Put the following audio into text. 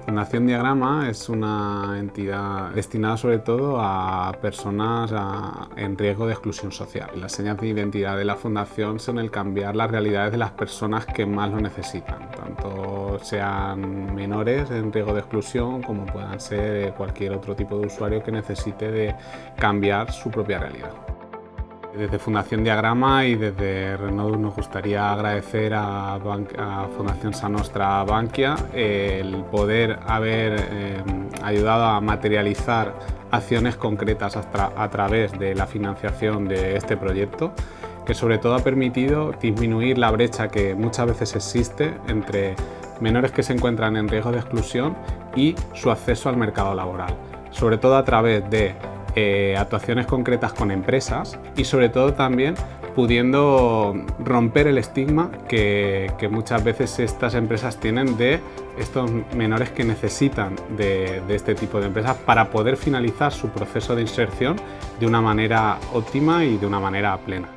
Fundación Diagrama es una entidad destinada sobre todo a personas en riesgo de exclusión social. Las señas de identidad de la Fundación son el cambiar las realidades de las personas que más lo necesitan, tanto sean menores en riesgo de exclusión como puedan ser cualquier otro tipo de usuario que necesite de cambiar su propia realidad. Desde Fundación Diagrama y desde Renault nos gustaría agradecer a Fundación Sa Nostra Bankia el poder haber ayudado a materializar acciones concretas a través de la financiación de este proyecto, que sobre todo ha permitido disminuir la brecha que muchas veces existe entre menores que se encuentran en riesgo de exclusión y su acceso al mercado laboral, sobre todo a través de actuaciones concretas con empresas y sobre todo también pudiendo romper el estigma que muchas veces estas empresas tienen de estos menores que necesitan de este tipo de empresas para poder finalizar su proceso de inserción de una manera óptima y de una manera plena.